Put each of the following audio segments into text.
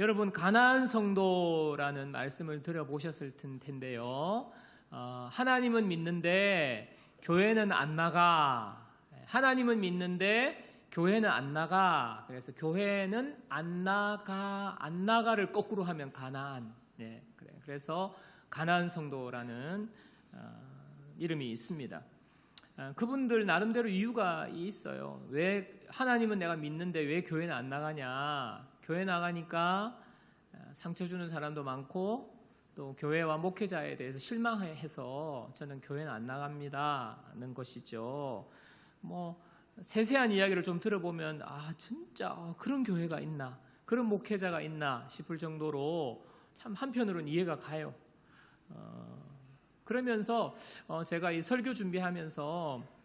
여러분, 가나안 성도라는 말씀을 들어보셨을 텐데요. 하나님은 믿는데 교회는 안 나가. 하나님은 믿는데 교회는 안 나가. 그래서 교회는 안 나가를 거꾸로 하면 가나안. 네, 그래서 가나안 성도라는 이름이 있습니다. 그분들 나름대로 이유가 있어요. 왜 하나님은 내가 믿는데 왜 교회는 안 나가냐? 교회 나가니까 상처 주는 사람도 많고 또 교회와 목회자에 대해서 실망해서 저는 교회는 안 나갑니다는 것이죠. 뭐 세세한 이야기를 좀 들어보면 진짜 그런 교회가 있나, 그런 목회자가 있나 싶을 정도로 참 한편으로는 이해가 가요. 그러면서 제가 이 설교 준비하면서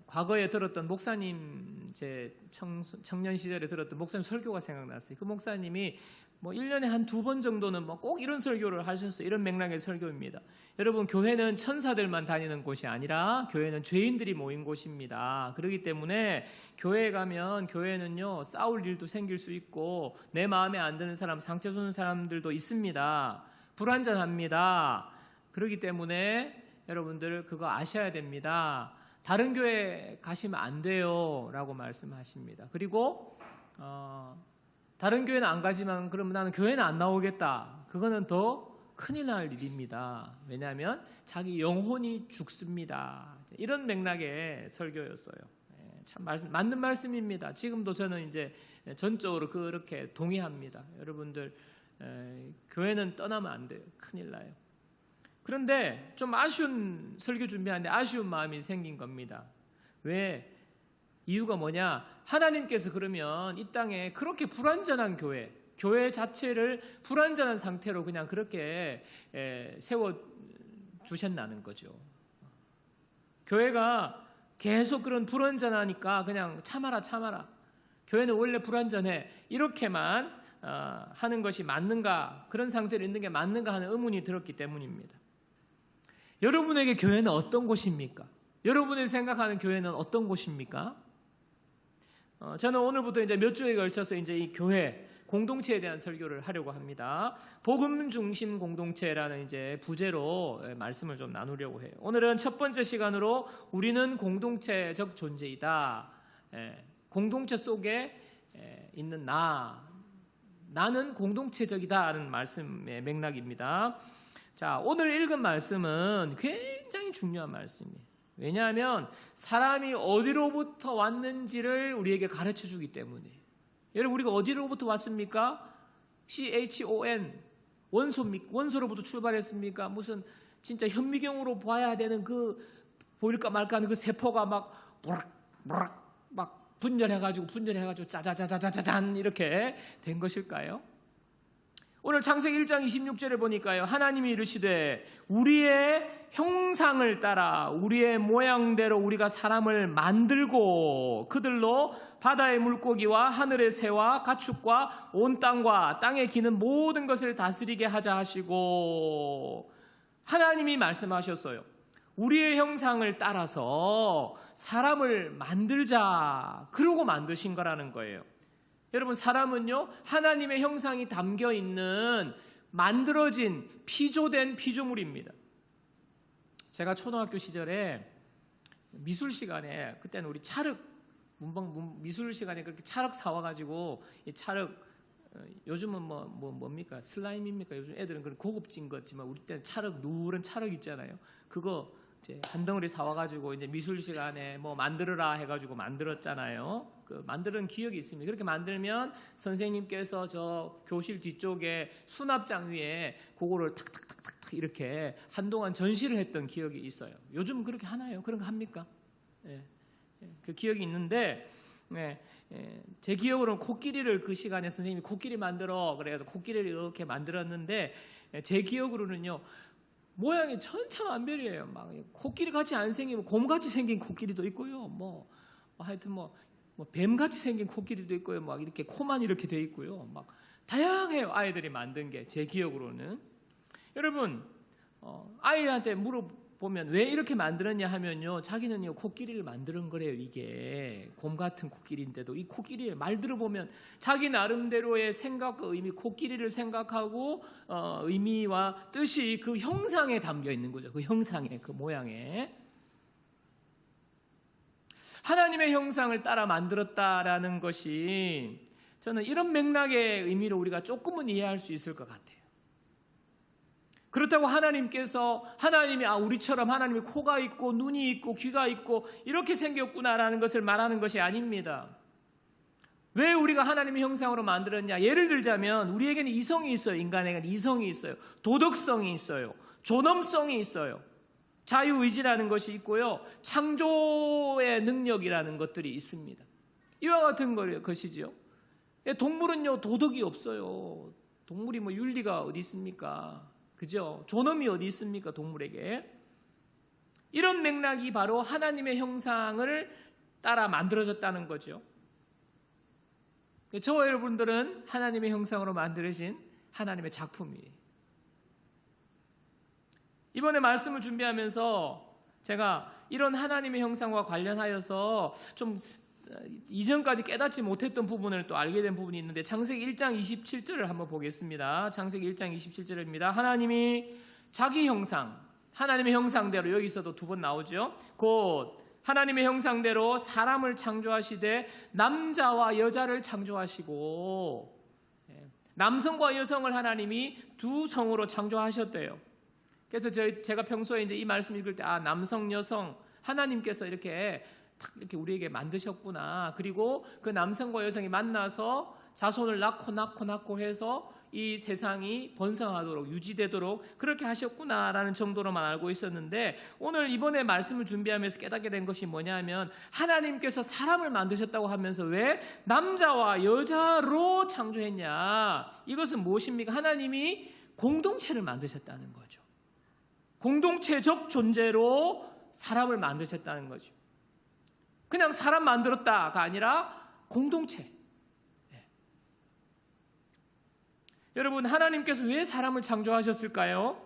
과거에 들었던 목사님, 제 청년 시절에 들었던 목사님 설교가 생각났어요. 그 목사님이 뭐 1년에 한 2번 정도는 뭐 꼭 이런 설교를 하셨어요. 이런 맥락의 설교입니다. 여러분, 교회는 천사들만 다니는 곳이 아니라 교회는 죄인들이 모인 곳입니다. 그렇기 때문에 교회에 가면 교회는요, 싸울 일도 생길 수 있고 내 마음에 안 드는 사람, 상처 주는 사람들도 있습니다. 불완전합니다. 그렇기 때문에 여러분들 그거 아셔야 됩니다. 다른 교회 가시면 안 돼요 라고 말씀하십니다. 그리고 다른 교회는 안 가지만 그러면 나는 교회는 안 나오겠다. 그거는 더 큰일 날 일입니다. 왜냐하면 자기 영혼이 죽습니다. 이런 맥락의 설교였어요. 참 맞는 말씀입니다. 지금도 저는 이제 전적으로 그렇게 동의합니다. 여러분들 교회는 떠나면 안 돼요. 큰일 나요. 그런데 좀 아쉬운 설교 준비하는데 아쉬운 마음이 생긴 겁니다. 왜? 이유가 뭐냐? 하나님께서 그러면 이 땅에 그렇게 불완전한 교회 자체를 불완전한 상태로 그냥 그렇게 세워주셨나는 거죠. 교회가 계속 그런 불완전하니까 그냥 참아라. 교회는 원래 불완전해. 이렇게만 하는 것이 맞는가? 그런 상태로 있는 게 맞는가 하는 의문이 들었기 때문입니다. 여러분에게 교회는 어떤 곳입니까? 여러분이 생각하는 교회는 어떤 곳입니까? 저는 오늘부터 이제 몇 주에 걸쳐서 이제 이 교회 공동체에 대한 설교를 하려고 합니다. 복음 중심 공동체라는 이제 부제로 말씀을 좀 나누려고 해요. 오늘은 첫 번째 시간으로 우리는 공동체적 존재이다. 공동체 속에 있는 나는 공동체적이다라는 말씀의 맥락입니다. 자, 오늘 읽은 말씀은 굉장히 중요한 말씀이에요. 왜냐하면 사람이 어디로부터 왔는지를 우리에게 가르쳐 주기 때문에. 여러분, 우리가 어디로부터 왔습니까? CHON, 원소로부터 출발했습니까? 무슨 진짜 현미경으로 봐야 되는 그 보일까 말까 하는 그 세포가 막 부락 막 분열해가지고 짜자자자자잔 이렇게 된 것일까요? 오늘 창세기 1장 26절에 보니까요, 하나님이 이르시되 우리의 형상을 따라 우리의 모양대로 우리가 사람을 만들고 그들로 바다의 물고기와 하늘의 새와 가축과 온 땅과 땅에 기는 모든 것을 다스리게 하자 하시고, 하나님이 말씀하셨어요. 우리의 형상을 따라서 사람을 만들자, 그러고 만드신 거라는 거예요. 여러분, 사람은요, 하나님의 형상이 담겨 있는 만들어진 피조된 피조물입니다. 제가 초등학교 시절에 미술 시간에, 그때는 우리 찰흙, 미술 시간에 그렇게 찰흙 사와가지고, 이 찰흙, 요즘은 뭡니까? 슬라임입니까? 요즘 애들은 그런 고급진 거 같지만, 우리 때는 찰흙, 누런 찰흙 있잖아요. 그거 이제 한 덩어리 사와가지고 이제 미술 시간에 뭐 만들어라 해가지고 만들었잖아요. 그 만드는 기억이 있습니다. 그렇게 만들면 선생님께서 저 교실 뒤쪽에 수납장 위에 그거를 탁탁탁탁 이렇게 한동안 전시를 했던 기억이 있어요. 요즘 그렇게 하나요? 그런 거 합니까? 그 기억이 있는데, 제 기억으로는 코끼리를 그 시간에 선생님이 코끼리 만들어 그래서 코끼리를 이렇게 만들었는데, 제 기억으로는요, 모양이 천차만별이에요. 막 코끼리 같이 안 생기면 곰같이 생긴 코끼리도 있고요. 하여튼 뱀같이 생긴 코끼리도 있고요. 막 이렇게 코만 이렇게 돼 있고요. 막 다양해요. 아이들이 만든 게 제 기억으로는. 여러분, 아이한테 보면 왜 이렇게 만들었냐 하면요, 자기는 이 코끼리를 만드는 거래요. 이게 곰 같은 코끼리인데도 이 코끼리의 말 들어보면 자기 나름대로의 생각과 의미, 코끼리를 생각하고 의미와 뜻이 그 형상에 담겨 있는 거죠. 그 형상에, 그 모양에. 하나님의 형상을 따라 만들었다라는 것이 저는 이런 맥락의 의미로 우리가 조금은 이해할 수 있을 것 같아요. 그렇다고 하나님이 우리처럼 하나님이 코가 있고 눈이 있고 귀가 있고 이렇게 생겼구나라는 것을 말하는 것이 아닙니다. 왜 우리가 하나님의 형상으로 만들었냐? 예를 들자면 우리에게는 이성이 있어요. 인간에게는 이성이 있어요. 도덕성이 있어요. 존엄성이 있어요. 자유의지라는 것이 있고요. 창조의 능력이라는 것들이 있습니다. 이와 같은 것이죠. 동물은요, 도덕이 없어요. 동물이 윤리가 어디 있습니까? 그죠? 존엄이 어디 있습니까? 동물에게. 이런 맥락이 바로 하나님의 형상을 따라 만들어졌다는 거죠. 저와 여러분들은 하나님의 형상으로 만들어진 하나님의 작품이에요. 이번에 말씀을 준비하면서 제가 이런 하나님의 형상과 관련하여서 좀 이전까지 깨닫지 못했던 부분을 또 알게 된 부분이 있는데 창세기 1장 27절을 한번 보겠습니다. 창세기 1장 27절입니다. 하나님이 자기 형상, 하나님의 형상대로, 여기서도 두 번 나오죠. 곧 하나님의 형상대로 사람을 창조하시되 남자와 여자를 창조하시고, 남성과 여성을 하나님이 두 성으로 창조하셨대요. 그래서 제가 평소에 이제 이 말씀 읽을 때 남성, 여성 하나님께서 이렇게 우리에게 만드셨구나. 그리고 그 남성과 여성이 만나서 자손을 낳고 해서 이 세상이 번성하도록 유지되도록 그렇게 하셨구나라는 정도로만 알고 있었는데, 오늘 이번에 말씀을 준비하면서 깨닫게 된 것이 뭐냐면 하나님께서 사람을 만드셨다고 하면서 왜 남자와 여자로 창조했냐? 이것은 무엇입니까? 하나님이 공동체를 만드셨다는 거죠. 공동체적 존재로 사람을 만드셨다는 거죠. 그냥 사람 만들었다가 아니라 공동체. 여러분, 하나님께서 왜 사람을 창조하셨을까요?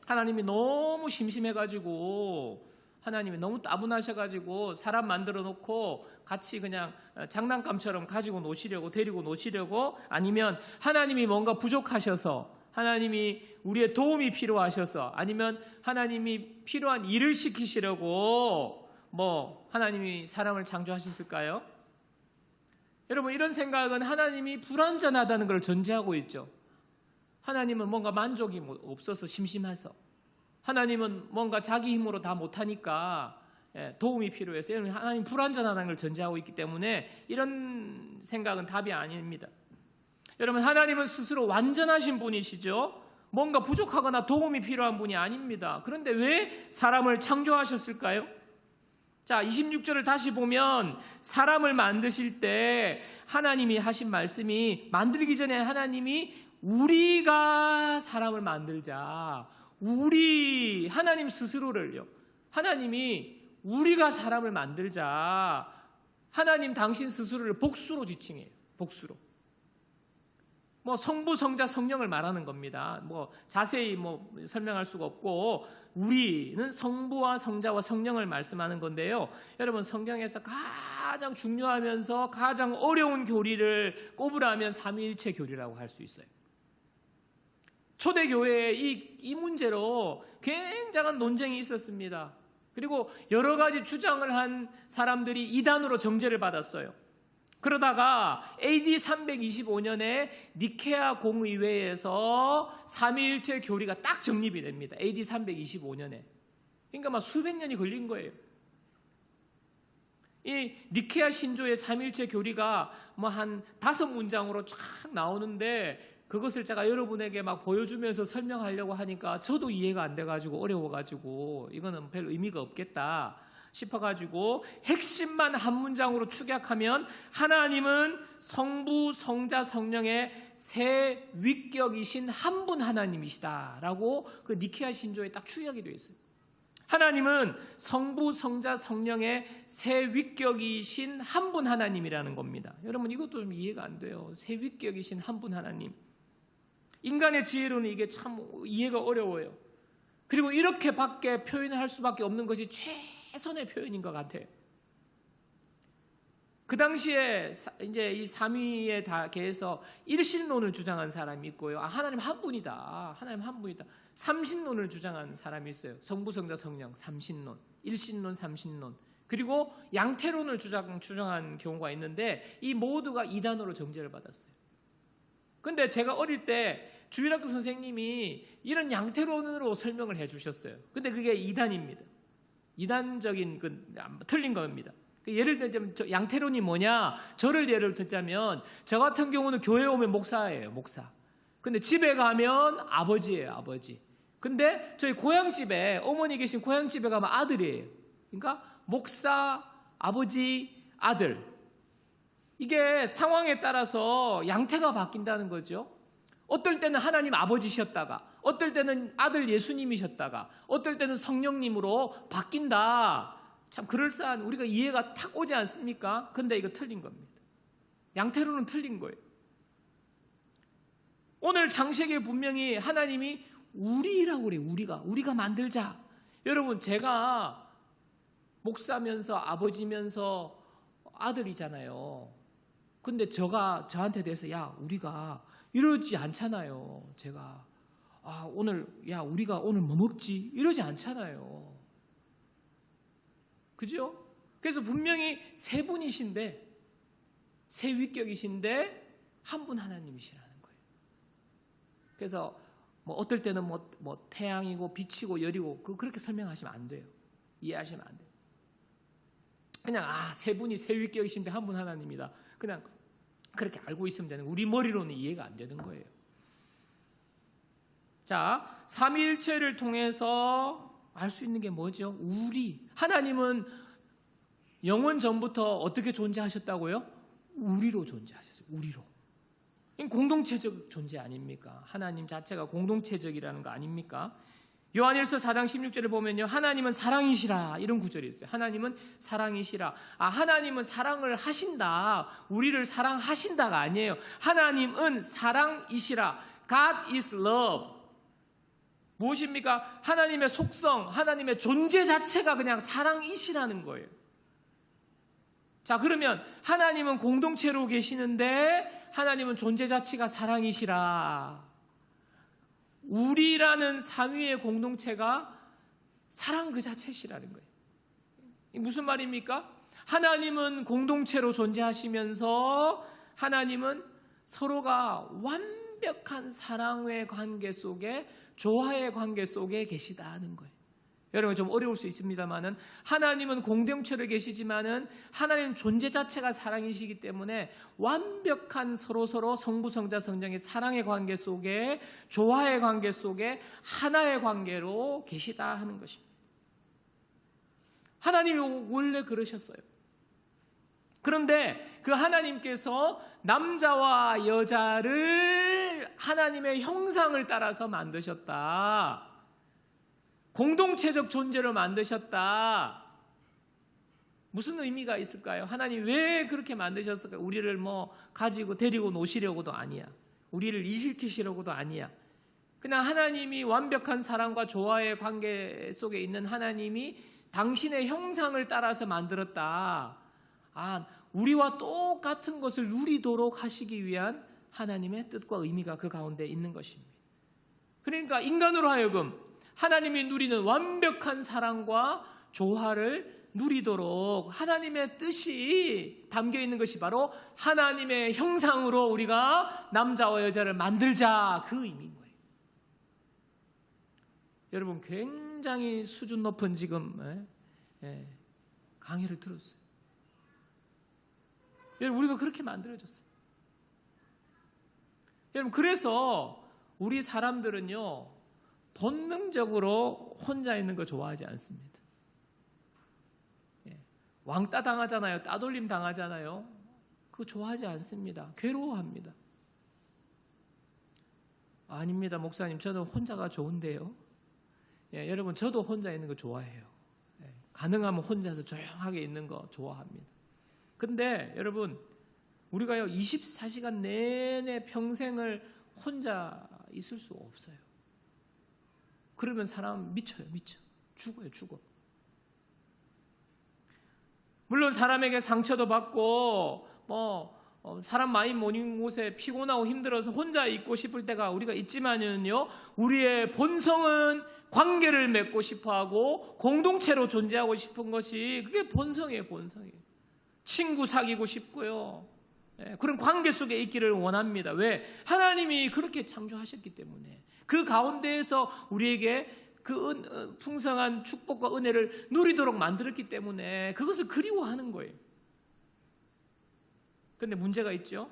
하나님이 너무 심심해가지고, 하나님이 너무 따분하셔가지고 사람 만들어 놓고 같이 그냥 장난감처럼 가지고 노시려고, 데리고 노시려고, 아니면 하나님이 뭔가 부족하셔서, 하나님이 우리의 도움이 필요하셔서, 아니면 하나님이 필요한 일을 시키시려고 하나님이 사람을 창조하셨을까요? 여러분, 이런 생각은 하나님이 불완전하다는 걸 전제하고 있죠. 하나님은 뭔가 만족이 없어서 심심해서, 하나님은 뭔가 자기 힘으로 다 못하니까 도움이 필요해서, 하나님 불완전하다는 걸 전제하고 있기 때문에 이런 생각은 답이 아닙니다. 여러분, 하나님은 스스로 완전하신 분이시죠. 뭔가 부족하거나 도움이 필요한 분이 아닙니다. 그런데 왜 사람을 창조하셨을까요? 자, 26절을 다시 보면 사람을 만드실 때 하나님이 하신 말씀이, 만들기 전에 하나님이 우리가 사람을 만들자, 하나님 스스로를요, 하나님이 우리가 사람을 만들자, 하나님 당신 스스로를 복수로 지칭해요. 복수로. 성부, 성자, 성령을 말하는 겁니다. 자세히 설명할 수가 없고, 우리는 성부와 성자와 성령을 말씀하는 건데요. 여러분, 성경에서 가장 중요하면서 가장 어려운 교리를 꼽으라면 삼위일체 교리라고 할 수 있어요. 초대교회에 이 문제로 굉장한 논쟁이 있었습니다. 그리고 여러 가지 주장을 한 사람들이 이단으로 정죄를 받았어요. 그러다가 AD 325년에 니케아 공의회에서 삼위일체 교리가 딱 정립이 됩니다. AD 325년에. 그러니까 수백 년이 걸린 거예요. 이 니케아 신조의 삼위일체 교리가 한 5문장으로 쫙 나오는데, 그것을 제가 여러분에게 보여주면서 설명하려고 하니까 저도 이해가 안 돼가지고 어려워가지고 이거는 별 의미가 없겠다 싶어가지고 핵심만 한 문장으로 축약하면, 하나님은 성부, 성자, 성령의 세 위격이신 한 분 하나님이시다라고 그 니케아 신조에 딱 축약이 되어 있어요. 하나님은 성부, 성자, 성령의 세 위격이신 한 분 하나님이라는 겁니다. 여러분, 이것도 좀 이해가 안 돼요. 세 위격이신 한 분 하나님. 인간의 지혜로는 이게 참 이해가 어려워요. 그리고 이렇게밖에 표현할 수밖에 없는 것이 최선의 표현인 것 같아요. 그 당시에 이제 이 삼위에 대해서 일신론을 주장한 사람이 있고요. 하나님 한 분이다. 하나님 한 분이다. 삼신론을 주장한 사람이 있어요. 성부, 성자, 성령, 삼신론, 일신론, 삼신론. 그리고 양태론을 주장한 경우가 있는데 이 모두가 이단으로 정죄를 받았어요. 근데 제가 어릴 때 주일학교 선생님이 이런 양태론으로 설명을 해 주셨어요. 근데 그게 이단입니다. 이단적인 틀린 겁니다. 예를 들자면 양태론이 뭐냐? 저를 예를 들자면 저 같은 경우는 교회에 오면 목사예요. 목사. 근데 집에 가면 아버지예요. 아버지. 근데 저희 고향집에 어머니 계신 고향집에 가면 아들이에요. 그러니까 목사, 아버지, 아들. 이게 상황에 따라서 양태가 바뀐다는 거죠. 어떨 때는 하나님 아버지셨다가 어떨 때는 아들 예수님이셨다가 어떨 때는 성령님으로 바뀐다. 참 그럴싸한 우리가 이해가 탁 오지 않습니까? 근데 이거 틀린 겁니다. 양태로는 틀린 거예요. 오늘 창세기에 분명히 하나님이 우리라고 그래요. 우리가 만들자. 여러분 제가 목사면서 아버지면서 아들이잖아요. 근데 저한테 대해서 야 우리가 이러지 않잖아요. 제가 우리가 오늘 뭐 먹지? 이러지 않잖아요. 그죠? 그래서 분명히 세 분이신데 세 위격이신데 한 분 하나님이시라는 거예요. 그래서 뭐 어떨 때는 뭐 태양이고 빛이고 열이고 그렇게 설명하시면 안 돼요. 이해하시면 안 돼요. 그냥 세 분이 세 위격이신데 한 분 하나님이다. 그냥 그렇게 알고 있으면 되는 우리 머리로는 이해가 안 되는 거예요. 자, 삼위일체를 통해서 알 수 있는 게 뭐죠? 하나님은 영원 전부터 어떻게 존재하셨다고요? 우리로 존재하셨어요. 우리로. 공동체적 존재 아닙니까? 하나님 자체가 공동체적이라는 거 아닙니까? 요한일서 4장 16절에 보면요. 하나님은 사랑이시라 이런 구절이 있어요. 하나님은 사랑이시라. 하나님은 사랑을 하신다. 우리를 사랑하신다가 아니에요. 하나님은 사랑이시라. God is love. 무엇입니까? 하나님의 속성, 하나님의 존재 자체가 그냥 사랑이시라는 거예요. 자, 그러면 하나님은 공동체로 계시는데 하나님은 존재 자체가 사랑이시라. 우리라는 삼위의 공동체가 사랑 그 자체시라는 거예요. 무슨 말입니까? 하나님은 공동체로 존재하시면서 하나님은 서로가 완벽한 사랑의 관계 속에 조화의 관계 속에 계시다 하는 거예요. 여러분 좀 어려울 수 있습니다만은 하나님은 공동체로 계시지만은 하나님 존재 자체가 사랑이시기 때문에 완벽한 서로 성부 성자 성령의 사랑의 관계 속에 조화의 관계 속에 하나의 관계로 계시다 하는 것입니다. 하나님이 원래 그러셨어요. 그런데 그 하나님께서 남자와 여자를 하나님의 형상을 따라서 만드셨다. 공동체적 존재로 만드셨다. 무슨 의미가 있을까요? 하나님 왜 그렇게 만드셨을까요? 우리를 가지고 데리고 노시려고도 아니야. 우리를 일시키시려고도 아니야. 그냥 하나님이 완벽한 사랑과 조화의 관계 속에 있는 하나님이 당신의 형상을 따라서 만들었다. 우리와 똑같은 것을 누리도록 하시기 위한 하나님의 뜻과 의미가 그 가운데 있는 것입니다. 그러니까 인간으로 하여금 하나님이 누리는 완벽한 사랑과 조화를 누리도록 하나님의 뜻이 담겨 있는 것이 바로 하나님의 형상으로 우리가 남자와 여자를 만들자 그 의미인 거예요. 여러분 굉장히 수준 높은 지금 강의를 들었어요. 여러분 우리가 그렇게 만들어졌어요. 여러분 그래서 우리 사람들은요 본능적으로 혼자 있는 거 좋아하지 않습니다. 왕따 당하잖아요. 따돌림 당하잖아요. 그거 좋아하지 않습니다. 괴로워합니다. 아닙니다 목사님 저는 혼자가 좋은데요. 여러분 저도 혼자 있는 거 좋아해요. 가능하면 혼자서 조용하게 있는 거 좋아합니다. 근데 여러분 우리가요 24시간 내내 평생을 혼자 있을 수 없어요. 그러면 사람 미쳐요. 죽어. 물론 사람에게 상처도 받고 사람 많이 모인 곳에 피곤하고 힘들어서 혼자 있고 싶을 때가 우리가 있지만은요, 우리의 본성은 관계를 맺고 싶어하고 공동체로 존재하고 싶은 것이 그게 본성이에요. 친구 사귀고 싶고요. 그런 관계 속에 있기를 원합니다. 왜? 하나님이 그렇게 창조하셨기 때문에, 그 가운데에서 우리에게 그 풍성한 축복과 은혜를 누리도록 만들었기 때문에 그것을 그리워하는 거예요. 그런데 문제가 있죠.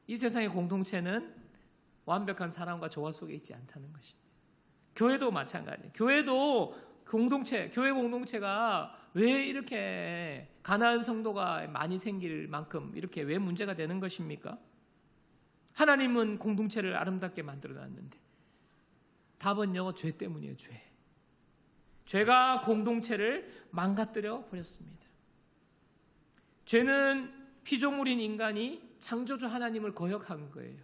이 세상의 공동체는 완벽한 사랑과 조화 속에 있지 않다는 것입니다. 교회도 마찬가지예요. 교회 공동체가 왜 이렇게 가난한 성도가 많이 생길 만큼 이렇게 왜 문제가 되는 것입니까? 하나님은 공동체를 아름답게 만들어놨는데 답은요, 죄 때문이에요. 죄가 공동체를 망가뜨려 버렸습니다. 죄는 피조물인 인간이 창조주 하나님을 거역한 거예요.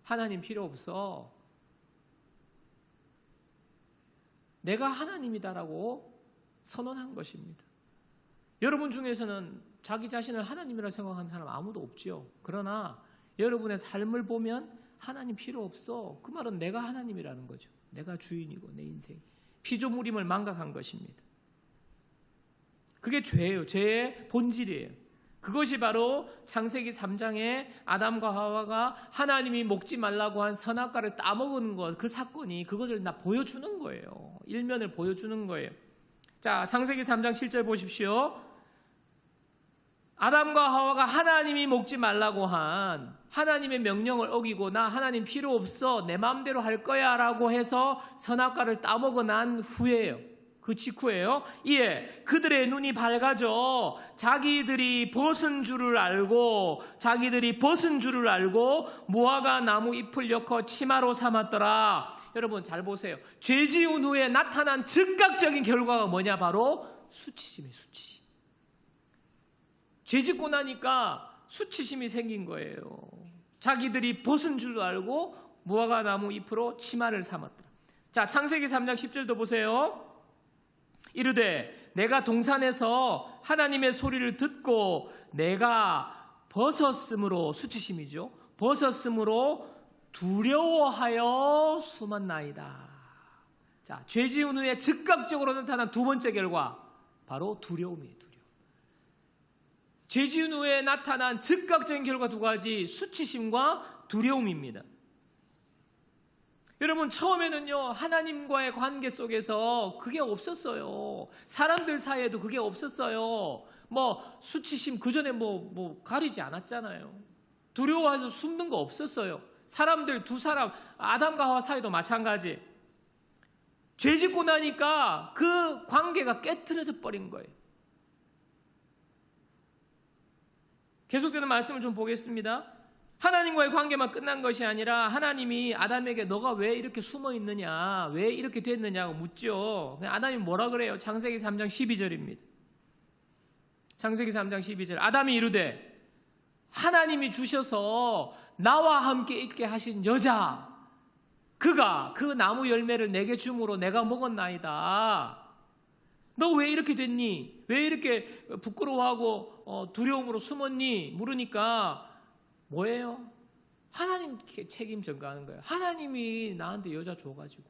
하나님 필요 없어. 내가 하나님이다라고 선언한 것입니다. 여러분 중에서는 자기 자신을 하나님이라고 생각하는 사람 아무도 없지요. 그러나 여러분의 삶을 보면 하나님 필요 없어. 그 말은 내가 하나님이라는 거죠. 내가 주인이고 내 인생. 피조물임을 망각한 것입니다. 그게 죄예요. 죄의 본질이에요. 그것이 바로 창세기 3장에 아담과 하와가 하나님이 먹지 말라고 한 선악과를 따먹은 것, 그 사건이 그것을 보여주는 거예요. 일면을 보여주는 거예요. 자, 창세기 3장 7절 보십시오. 아담과 하와가 하나님이 먹지 말라고 한 하나님의 명령을 어기고 나 하나님 필요 없어 내 마음대로 할 거야 라고 해서 선악과를 따먹어 난 후에요. 그 직후에요. 이에 그들의 눈이 밝아져 자기들이 벗은 줄을 알고 무화과 나무 잎을 엮어 치마로 삼았더라. 여러분 잘 보세요. 죄 지은 후에 나타난 즉각적인 결과가 뭐냐? 바로 수치심이에요. 수치심. 죄 짓고 나니까 수치심이 생긴 거예요. 자기들이 벗은 줄도 알고 무화과 나무 잎으로 치마를 삼았더라. 자, 창세기 3장 10절도 보세요. 이르되 내가 동산에서 하나님의 소리를 듣고 내가 벗었으므로, 수치심이죠. 벗었으므로 두려워하여 숨었나이다. 자, 죄 지은 후에 즉각적으로 나타난 두 번째 결과, 바로 두려움이에요. 죄 지은 후에 나타난 즉각적인 결과 두 가지, 수치심과 두려움입니다. 여러분, 처음에는요, 하나님과의 관계 속에서 그게 없었어요. 사람들 사이에도 그게 없었어요. 수치심 그전에 가리지 않았잖아요. 두려워해서 숨는 거 없었어요. 사람들, 두 사람, 아담과 하와 사이도 마찬가지. 죄 짓고 나니까 그 관계가 깨트려져 버린 거예요. 계속되는 말씀을 좀 보겠습니다. 하나님과의 관계만 끝난 것이 아니라 하나님이 아담에게 너가 왜 이렇게 숨어 있느냐, 왜 이렇게 됐느냐고 묻죠. 아담이 뭐라 그래요? 창세기 3장 12절입니다. 창세기 3장 12절. 아담이 이르되 하나님이 주셔서 나와 함께 있게 하신 여자, 그가 그 나무 열매를 내게 줌으로 내가 먹었나이다. 너 왜 이렇게 됐니? 왜 이렇게 부끄러워하고 두려움으로 숨었니? 물으니까 뭐예요? 하나님 책임 전가하는 거예요. 하나님이 나한테 여자 줘가지고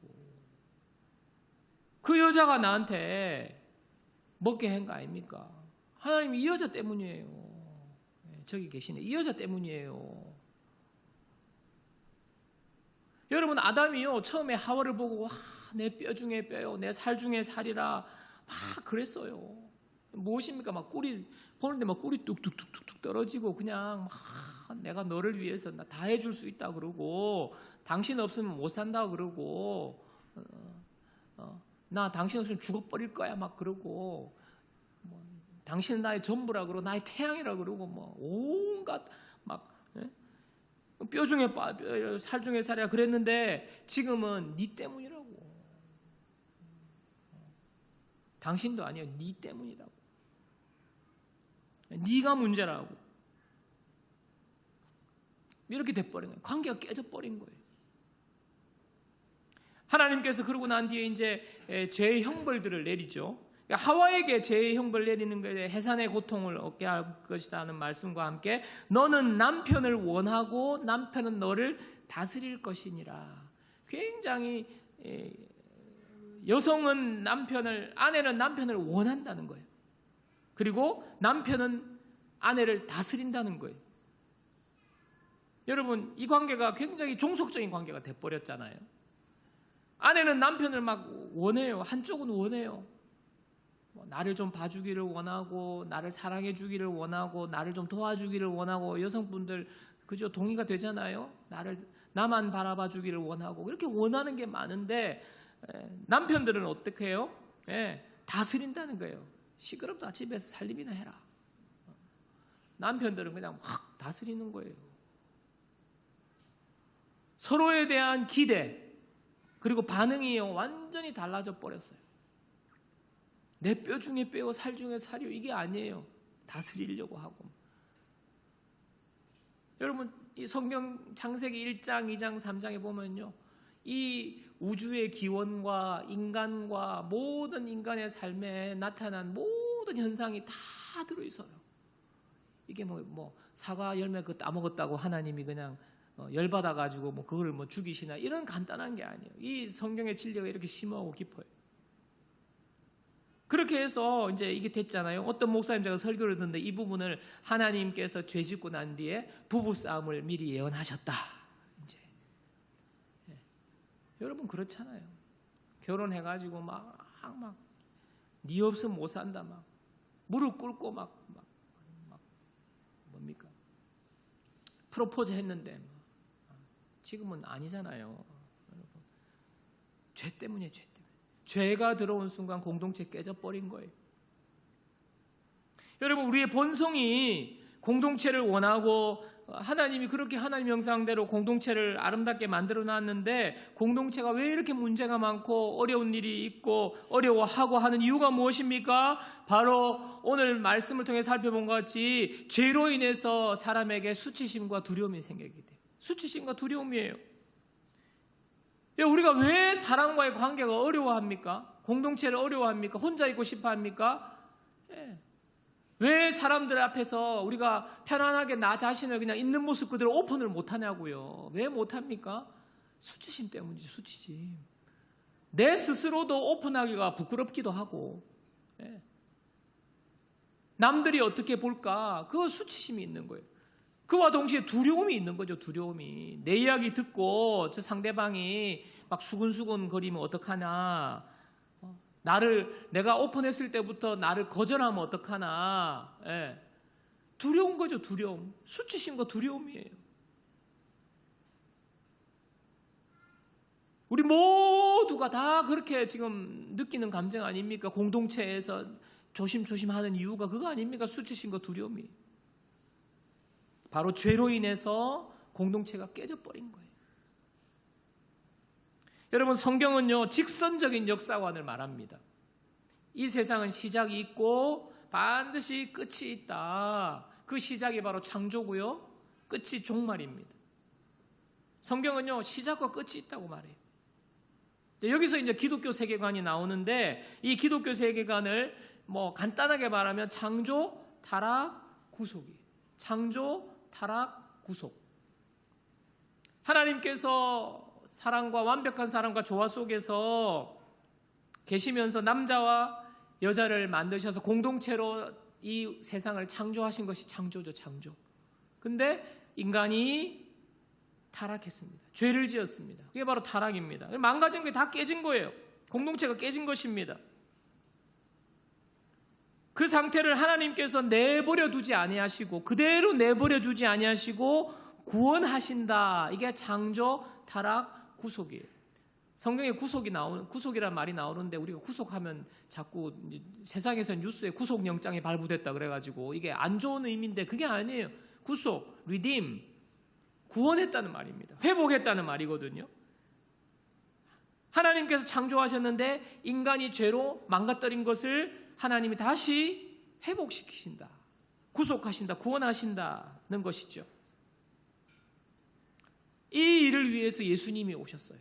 그 여자가 나한테 먹게 한 거 아닙니까? 하나님 이 여자 때문이에요. 저기 계시네. 이 여자 때문이에요. 여러분, 아담이요 처음에 하와를 보고 내 뼈 중에 뼈요, 내 살 중에 살이라 막 그랬어요. 무엇입니까? 보는데 꿀이 뚝뚝뚝뚝 떨어지고 그냥 내가 너를 위해서 나 다 해줄 수 있다 그러고, 당신 없으면 못 산다 그러고, 나 당신 없으면 죽어버릴 거야 막 그러고, 당신은 나의 전부라 그러고 나의 태양이라 그러고 온갖 뼈 중에 뼈, 살 중에 살이라 그랬는데 지금은 네 때문이라고. 당신도 아니에요. 네 때문이라고. 네가 문제라고. 이렇게 돼버린 거예요. 관계가 깨져버린 거예요. 하나님께서 그러고 난 뒤에 이제 죄의 형벌들을 내리죠. 하와에게 죄의 형벌 내리는 것에 해산의 고통을 얻게 할 것이다 하는 말씀과 함께 너는 남편을 원하고 남편은 너를 다스릴 것이니라. 굉장히 여성은 아내는 남편을 원한다는 거예요. 그리고 남편은 아내를 다스린다는 거예요. 여러분, 이 관계가 굉장히 종속적인 관계가 돼버렸잖아요. 아내는 남편을 막 원해요. 한쪽은 원해요. 나를 좀 봐주기를 원하고, 나를 사랑해 주기를 원하고, 나를 좀 도와주기를 원하고, 여성분들 그저 동의가 되잖아요. 나만 바라봐 주기를 원하고, 그렇게 원하는 게 많은데 남편들은 어떻게 해요? 다스린다는 거예요. 시끄럽다, 집에서 살림이나 해라. 남편들은 그냥 확 다스리는 거예요. 서로에 대한 기대 그리고 반응이 완전히 달라져 버렸어요. 내 뼈 중에 뼈요, 살 중에 살이요, 이게 아니에요. 다스리려고 하고. 여러분, 이 성경 창세기 1장, 2장, 3장에 보면요, 이 우주의 기원과 인간과 모든 인간의 삶에 나타난 모든 현상이 다 들어있어요. 이게 뭐 사과 열매 그 따먹었다고 하나님이 그냥 열받아가지고 그걸 죽이시나, 이런 간단한 게 아니에요. 이 성경의 진리가 이렇게 심오하고 깊어요. 그렇게 해서 이제 이게 됐잖아요. 어떤 목사님 제가 설교를 듣는데 이 부분을 하나님께서 죄 짓고 난 뒤에 부부싸움을 미리 예언하셨다. 이제. 여러분 그렇잖아요. 결혼해가지고 네 없으면 못 산다. 무릎 꿇고 뭡니까? 프로포즈 했는데 지금은 아니잖아요. 여러분. 죄 때문에. 죄가 들어온 순간 공동체 깨져버린 거예요. 여러분, 우리의 본성이 공동체를 원하고, 하나님이 그렇게 하나님 형상대로 공동체를 아름답게 만들어 놨는데 공동체가 왜 이렇게 문제가 많고 어려운 일이 있고 어려워하고 하는 이유가 무엇입니까? 바로 오늘 말씀을 통해 살펴본 것 같이 죄로 인해서 사람에게 수치심과 두려움이 생기게 돼요. 수치심과 두려움이에요. 우리가 왜 사람과의 관계가 어려워합니까? 공동체를 어려워합니까? 혼자 있고 싶어 합니까? 왜 사람들 앞에서 우리가 편안하게 나 자신을 그냥 있는 모습 그대로 오픈을 못하냐고요. 왜 못합니까? 수치심 때문이지, 수치심. 내 스스로도 오픈하기가 부끄럽기도 하고, 남들이 어떻게 볼까? 그 수치심이 있는 거예요. 그와 동시에 두려움이 있는 거죠. 두려움이. 내 이야기 듣고 저 상대방이 막 수근수근 거리면 어떡하나, 내가 오픈했을 때부터 나를 거절하면 어떡하나. 두려운 거죠. 두려움. 수치심과 두려움이에요. 우리 모두가 다 그렇게 지금 느끼는 감정 아닙니까? 공동체에서 조심조심 하는 이유가 그거 아닙니까? 수치심과 두려움이. 바로 죄로 인해서 공동체가 깨져버린 거예요. 여러분, 성경은요, 직선적인 역사관을 말합니다. 이 세상은 시작이 있고 반드시 끝이 있다. 그 시작이 바로 창조고요, 끝이 종말입니다. 성경은요, 시작과 끝이 있다고 말해요. 여기서 이제 기독교 세계관이 나오는데, 이 기독교 세계관을 간단하게 말하면 창조, 타락, 구속이에요. 창조, 타락, 구속. 하나님께서 사랑과 완벽한 사랑과 조화 속에서 계시면서 남자와 여자를 만드셔서 공동체로 이 세상을 창조하신 것이 창조죠, 창조. 근데 인간이 타락했습니다. 죄를 지었습니다. 그게 바로 타락입니다. 망가진 게 다 깨진 거예요. 공동체가 깨진 것입니다. 그 상태를 하나님께서 내버려 두지 아니하시고, 그대로 내버려 두지 아니하시고 구원하신다. 이게 창조, 타락, 구속이에요. 성경에 구속이라는 말이 나오는데, 우리가 구속하면 자꾸 세상에서 뉴스에 구속영장이 발부됐다 그래가지고 이게 안 좋은 의미인데 그게 아니에요. 구속, redeem, 구원했다는 말입니다. 회복했다는 말이거든요. 하나님께서 창조하셨는데 인간이 죄로 망가뜨린 것을 하나님이 다시 회복시키신다, 구속하신다, 구원하신다는 것이죠. 이 일을 위해서 예수님이 오셨어요.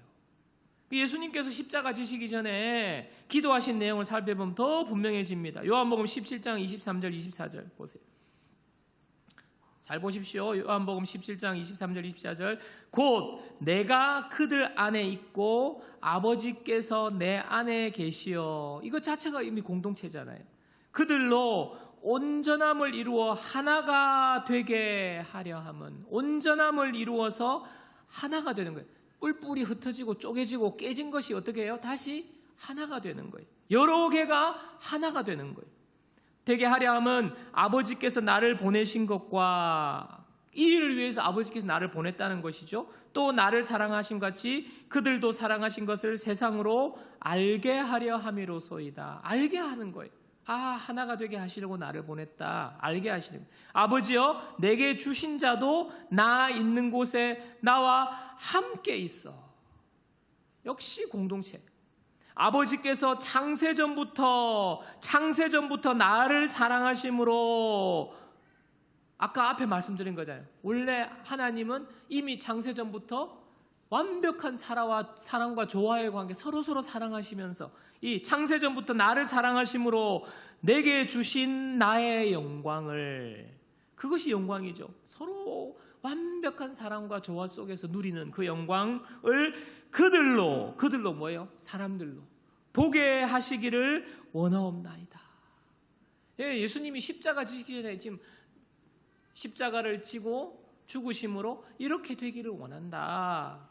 예수님께서 십자가 지시기 전에 기도하신 내용을 살펴보면 더 분명해집니다. 요한복음 17장 23절 24절 보세요. 잘 보십시오. 요한복음 17장 23절 24절. 곧 내가 그들 안에 있고 아버지께서 내 안에 계시어. 이거 자체가 이미 공동체잖아요. 그들로 온전함을 이루어 하나가 되게 하려 함은, 온전함을 이루어서 하나가 되는 거예요. 뿔뿔이 흩어지고 쪼개지고 깨진 것이 어떻게 해요? 다시 하나가 되는 거예요. 여러 개가 하나가 되는 거예요. 되게 하려 함은 아버지께서 나를 보내신 것과 이 일을 위해서 아버지께서 나를 보냈다는 것이죠. 또 나를 사랑하심 같이 그들도 사랑하신 것을 세상으로 알게 하려 함이로소이다. 알게 하는 거예요. 하나가 되게 하시려고 나를 보냈다. 알게 하시는 거예요. 아버지여, 내게 주신 자도 나 있는 곳에 나와 함께 있어. 역시 공동체. 아버지께서 창세전부터 나를 사랑하심으로, 아까 앞에 말씀드린 거잖아요. 원래 하나님은 이미 창세전부터 완벽한 사랑과 조화의 관계, 서로서로 사랑하시면서 이 창세전부터 나를 사랑하심으로 내게 주신 나의 영광을, 그것이 영광이죠. 서로 완벽한 사랑과 조화 속에서 누리는 그 영광을 그들로 뭐예요? 사람들로 보게 하시기를 원하옵나이다. 예수님이 십자가 지시기 전에 지금 십자가를 지고 죽으심으로 이렇게 되기를 원한다.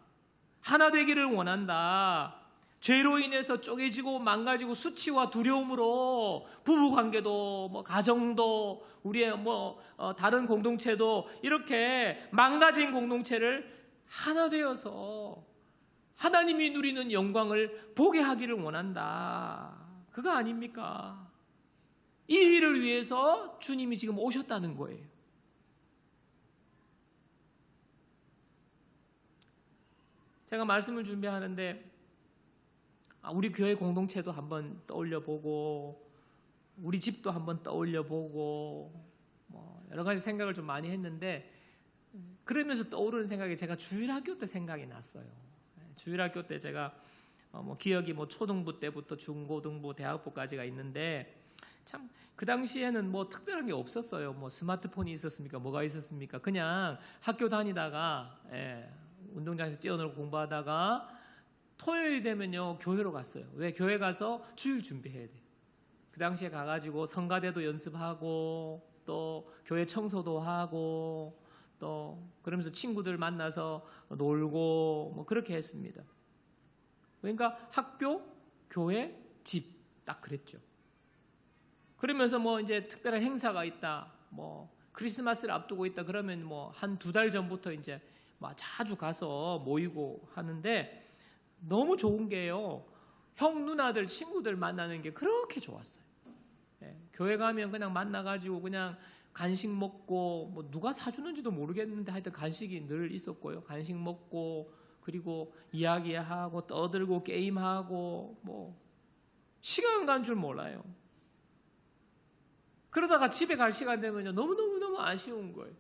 하나 되기를 원한다. 죄로 인해서 쪼개지고 망가지고 수치와 두려움으로 부부관계도 가정도 우리의 다른 공동체도 이렇게 망가진 공동체를 하나 되어서 하나님이 누리는 영광을 보게 하기를 원한다. 그거 아닙니까? 이 일을 위해서 주님이 지금 오셨다는 거예요. 제가 말씀을 준비하는데 우리 교회 공동체도 한번 떠올려보고 우리 집도 한번 떠올려보고 여러 가지 생각을 좀 많이 했는데, 그러면서 떠오르는 생각이 제가 주일학교 때 생각이 났어요. 주일학교 때 제가 기억이 초등부 때부터 중고등부, 대학부까지가 있는데, 참 그 당시에는 특별한 게 없었어요. 스마트폰이 있었습니까? 뭐가 있었습니까? 그냥 학교 다니다가 운동장에서 뛰어놀고 공부하다가 토요일 되면요 교회로 갔어요. 왜? 교회 가서 주일 준비해야 돼. 그 당시에 가가지고 성가대도 연습하고 또 교회 청소도 하고 또 그러면서 친구들 만나서 놀고 그렇게 했습니다. 그러니까 학교, 교회, 집 딱 그랬죠. 그러면서 이제 특별한 행사가 있다, 크리스마스를 앞두고 있다 그러면 한 2달 전부터 이제 자주 가서 모이고 하는데, 너무 좋은 게요, 형 누나들 친구들 만나는 게 그렇게 좋았어요. 교회 가면 그냥 만나가지고 그냥 간식 먹고 누가 사주는지도 모르겠는데 하여튼 간식이 늘 있었고요. 간식 먹고 그리고 이야기하고 떠들고 게임하고 시간 간 줄 몰라요. 그러다가 집에 갈 시간 되면요 너무 아쉬운 거예요.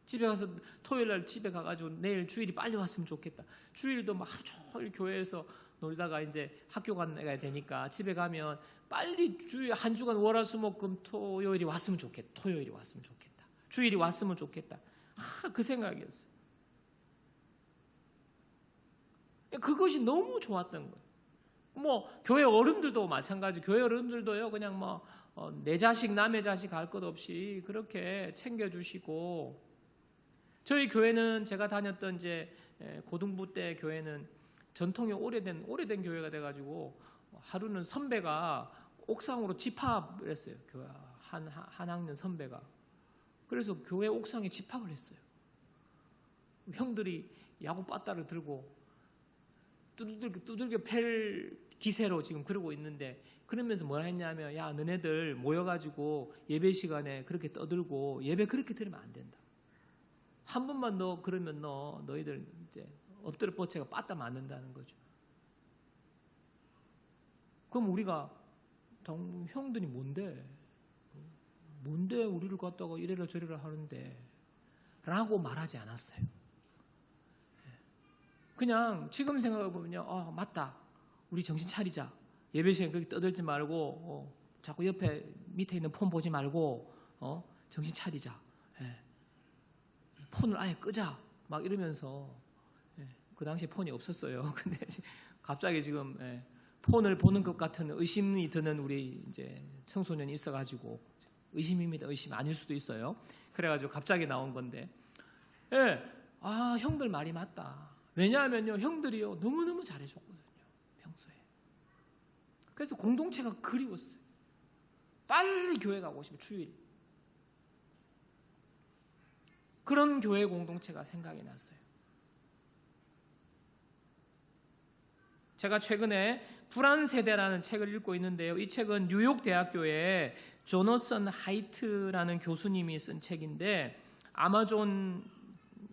집에 가서 토요일 날 집에 가가지고 내일 주일이 빨리 왔으면 좋겠다. 주일도 하루 종일 교회에서 놀다가 이제 학교 가야 되니까 집에 가면 빨리 주일 한 주간 월화수목금 토요일이 왔으면 좋겠다. 토요일이 왔으면 좋겠다. 주일이 왔으면 좋겠다. 그 생각이었어요. 그것이 너무 좋았던 거예요. 교회 어른들도 마찬가지. 교회 어른들도요 그냥 내 자식 남의 자식 할 것 없이 그렇게 챙겨주시고, 저희 교회는 제가 다녔던 이제 고등부 때 교회는 전통이 오래된 교회가 돼가지고 하루는 선배가 옥상으로 집합을 했어요. 교회 한 학년 선배가. 그래서 교회 옥상에 집합을 했어요. 형들이 야구 빠따를 들고 두들겨 팰 기세로 지금 그러고 있는데, 그러면서 뭐라 했냐면, 야 너네들 모여가지고 예배 시간에 그렇게 떠들고 예배 그렇게 드리면 안 된다. 한 번만 그러면 너희들 이제 엎드려 뻗쳐가 빠따 맞는다는 거죠. 그럼 우리가 형들이 뭔데 우리를 갖다가 이래라 저래라 하는데 라고 말하지 않았어요. 그냥 지금 생각해보면요, 맞다, 우리 정신 차리자. 예배 시간에 거기 떠들지 말고 자꾸 옆에 밑에 있는 폰 보지 말고 정신 차리자. 예. 폰을 아예 끄자. 막 이러면서 그 당시에 폰이 없었어요. 근데 갑자기 지금 폰을 보는 것 같은 의심이 드는 우리 이제 청소년이 있어가지고, 의심입니다. 의심 아닐 수도 있어요. 그래가지고 갑자기 나온 건데, 형들 말이 맞다. 왜냐하면요, 형들이요 너무너무 잘해줬거든요, 평소에. 그래서 공동체가 그리웠어요. 빨리 교회 가고 싶어요, 주일. 그런 교회 공동체가 생각이 났어요. 제가 최근에 불안 세대라는 책을 읽고 있는데요. 이 책은 뉴욕 대학교의 조너선 하이트라는 교수님이 쓴 책인데, 아마존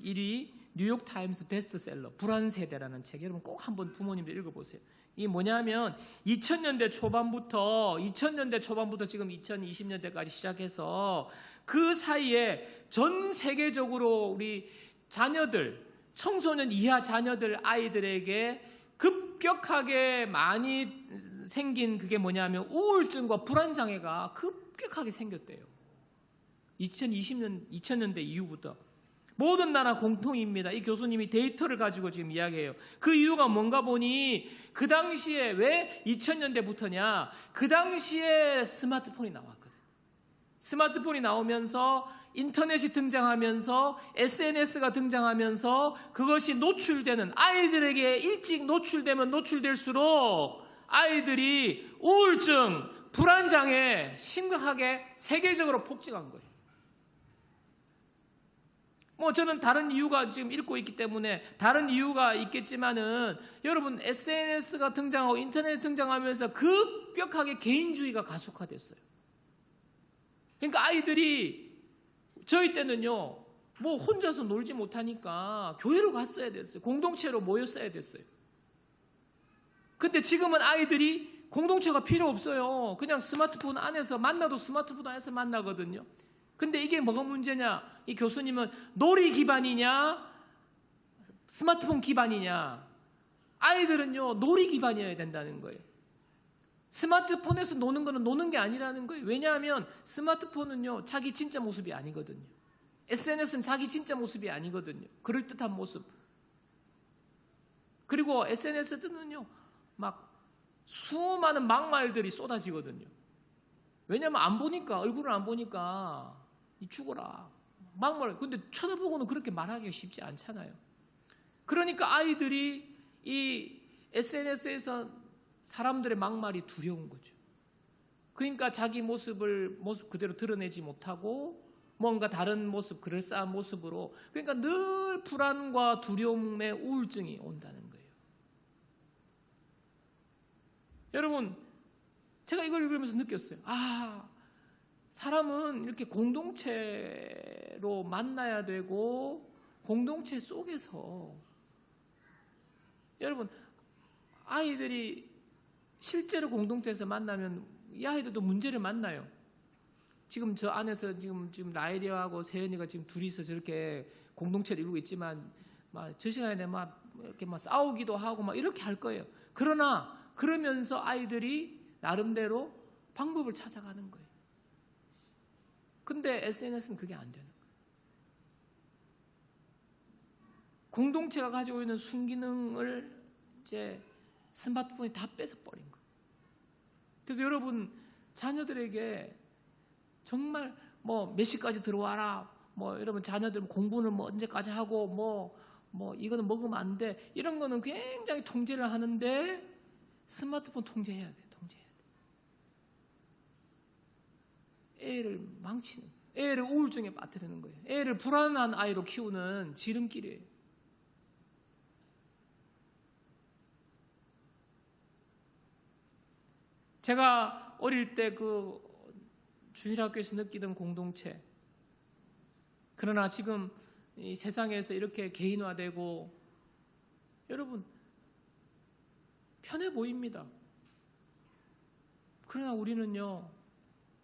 1위 뉴욕 타임스 베스트셀러 불안 세대라는 책, 여러분 꼭 한번 부모님들 읽어보세요. 이게 뭐냐면 2000년대 초반부터 지금 2020년대까지 시작해서 그 사이에 전 세계적으로 우리 자녀들, 청소년 이하 자녀들, 아이들에게 급격하게 많이 생긴 그게 뭐냐면 우울증과 불안장애가 급격하게 생겼대요. 2000년대 이후부터. 모든 나라 공통입니다. 이 교수님이 데이터를 가지고 지금 이야기해요. 그 이유가 뭔가 보니, 그 당시에 왜 2000년대부터냐, 그 당시에 스마트폰이 나왔거든. 스마트폰이 나오면서, 인터넷이 등장하면서, SNS가 등장하면서, 그것이 노출되는, 아이들에게 일찍 노출되면 노출될수록 아이들이 우울증, 불안장애 심각하게 세계적으로 폭증한 거예요. 저는 다른 이유가 지금 읽고 있기 때문에 다른 이유가 있겠지만은, 여러분 SNS가 등장하고 인터넷이 등장하면서 급격하게 개인주의가 가속화됐어요. 그러니까 아이들이, 저희 때는요 혼자서 놀지 못하니까 교회로 갔어야 됐어요. 공동체로 모였어야 됐어요. 근데 지금은 아이들이 공동체가 필요 없어요. 그냥 스마트폰 안에서 만나도 스마트폰 안에서 만나거든요. 근데 이게 뭐가 문제냐? 이 교수님은 놀이 기반이냐, 스마트폰 기반이냐? 아이들은요, 놀이 기반이어야 된다는 거예요. 스마트폰에서 노는 거는 노는 게 아니라는 거예요. 왜냐하면 스마트폰은요, 자기 진짜 모습이 아니거든요. SNS는 자기 진짜 모습이 아니거든요. 그럴듯한 모습. 그리고 SNS에는요, 막 수많은 막말들이 쏟아지거든요. 왜냐하면 안 보니까, 얼굴을 안 보니까 죽어라, 막말. 근데 쳐다보고는 그렇게 말하기가 쉽지 않잖아요. 그러니까 아이들이 이 SNS에서 사람들의 막말이 두려운 거죠. 그러니까 자기 모습 그대로 드러내지 못하고 뭔가 다른 모습, 그럴싸한 모습으로, 그러니까 늘 불안과 두려움의 우울증이 온다는 거예요. 여러분, 제가 이걸 읽으면서 느꼈어요. 사람은 이렇게 공동체로 만나야 되고, 공동체 속에서, 여러분, 아이들이 실제로 공동체에서 만나면 이 아이들도 문제를 만나요. 지금 저 안에서 지금 라이리하고 세연이가 지금 둘이서 저렇게 공동체를 이루고 있지만, 저 시간에 이렇게 싸우기도 하고 이렇게 할 거예요. 그러면서 아이들이 나름대로 방법을 찾아가는 거예요. 근데 SNS는 그게 안 되는 거예요. 공동체가 가지고 있는 순기능을 이제 스마트폰이 다 뺏어버린 거예요. 그래서 여러분, 자녀들에게 정말 몇 시까지 들어와라, 여러분 자녀들 공부는 언제까지 하고 이거는 먹으면 안 돼, 이런 거는 굉장히 통제를 하는데, 스마트폰 통제해야 돼. 애를 망치는, 애를 우울증에 빠뜨리는 거예요. 애를 불안한 아이로 키우는 지름길이에요. 제가 어릴 때 그 주일학교에서 느끼던 공동체, 그러나 지금 이 세상에서 이렇게 개인화되고, 여러분 편해 보입니다. 그러나 우리는요,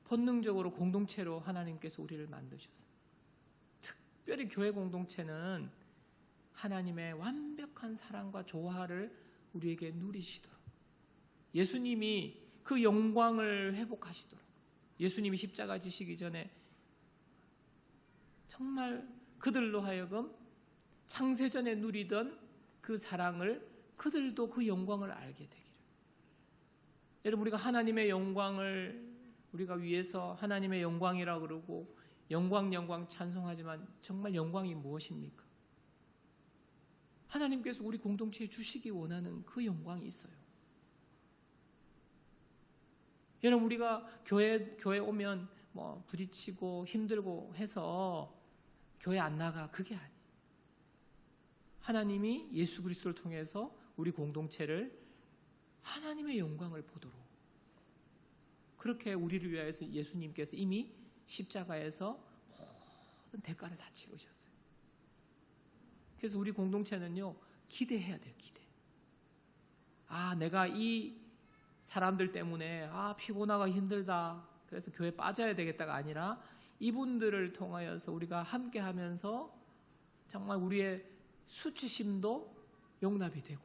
본능적으로 공동체로 하나님께서 우리를 만드셨어요. 특별히 교회 공동체는 하나님의 완벽한 사랑과 조화를 우리에게 누리시도록, 예수님이 그 영광을 회복하시도록, 예수님이 십자가 지시기 전에 정말 그들로 하여금 창세전에 누리던 그 사랑을 그들도 그 영광을 알게 되기를. 여러분, 우리가 하나님의 영광을 우리가 위해서 하나님의 영광이라고 그러고 영광 찬송하지만 정말 영광이 무엇입니까? 하나님께서 우리 공동체에 주시기 원하는 그 영광이 있어요. 여러분, 우리가 교회 오면 뭐 부딪히고 힘들고 해서 교회 안 나가, 그게 아니에요. 하나님이 예수 그리스도를 통해서 우리 공동체를 하나님의 영광을 보도록, 그렇게 우리를 위하여서 예수님께서 이미 십자가에서 모든 대가를 다 치르셨어요. 그래서 우리 공동체는요, 기대해야 돼요. 기대. 내가 이 사람들 때문에 피곤하고 힘들다, 그래서 교회 빠져야 되겠다가 아니라 이분들을 통하여서 우리가 함께 하면서 정말 우리의 수치심도 용납이 되고,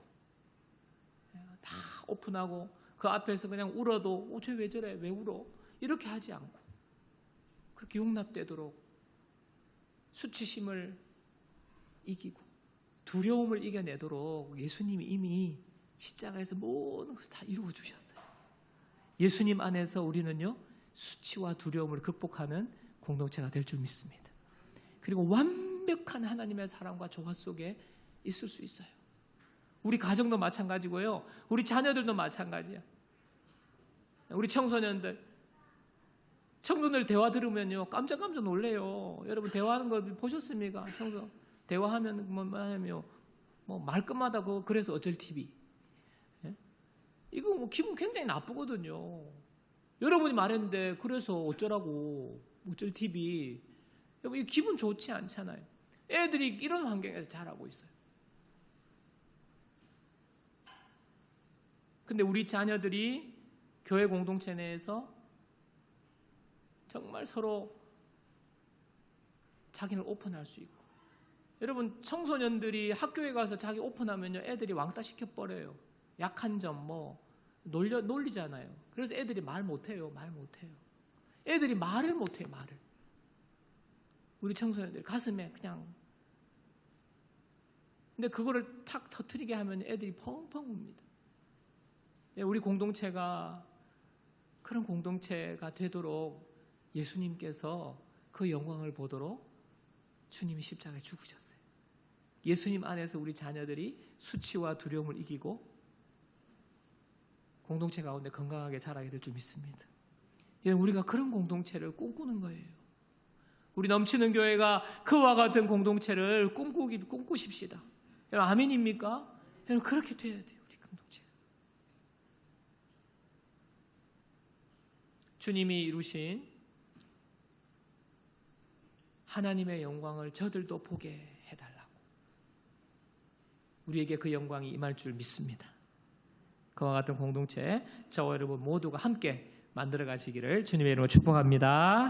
다 오픈하고 그 앞에서 그냥 울어도 쟤 왜 저래, 왜 울어, 이렇게 하지 않고 그렇게 용납되도록 수치심을 이기고 두려움을 이겨내도록 예수님이 이미 십자가에서 모든 것을 다 이루어 주셨어요. 예수님 안에서 우리는요, 수치와 두려움을 극복하는 공동체가 될 줄 믿습니다. 그리고 완벽한 하나님의 사랑과 조화 속에 있을 수 있어요. 우리 가정도 마찬가지고요, 우리 자녀들도 마찬가지야. 우리 청소년들 대화 들으면요, 깜짝 놀래요. 여러분, 대화하는 거 보셨습니까? 대화하면 뭐 말끝마다 그래서 어쩔 TV. 예? 이거 뭐 기분 굉장히 나쁘거든요. 여러분이 말했는데 그래서 어쩌라고, 어쩔 TV. 여러분, 이 기분 좋지 않잖아요. 애들이 이런 환경에서 자라고 있어요. 근데 우리 자녀들이 교회 공동체 내에서 정말 서로 자기를 오픈할 수 있고, 여러분, 청소년들이 학교에 가서 자기 오픈하면요, 애들이 왕따 시켜버려요. 약한 점 놀리잖아요. 그래서 애들이 말 못해요. 애들이 말을 못해요. 우리 청소년들 가슴에 그냥. 근데 그거를 탁 터뜨리게 하면 애들이 펑펑 웁니다. 우리 공동체가 그런 공동체가 되도록 예수님께서 그 영광을 보도록 주님이 십자가에 죽으셨어요. 예수님 안에서 우리 자녀들이 수치와 두려움을 이기고 공동체 가운데 건강하게 자라게 될 줄 믿습니다. 우리가 그런 공동체를 꿈꾸는 거예요. 우리 넘치는 교회가 그와 같은 공동체를 꿈꾸십시다. 여러분, 아멘입니까? 여러분, 그렇게 돼야 돼요. 우리 공동체가. 주님이 이루신 하나님의 영광을 저들도 보게 해달라고, 우리에게 그 영광이 임할 줄 믿습니다. 그와 같은 공동체 저와 여러분 모두가 함께 만들어 가시기를 주님의 이름으로 축복합니다.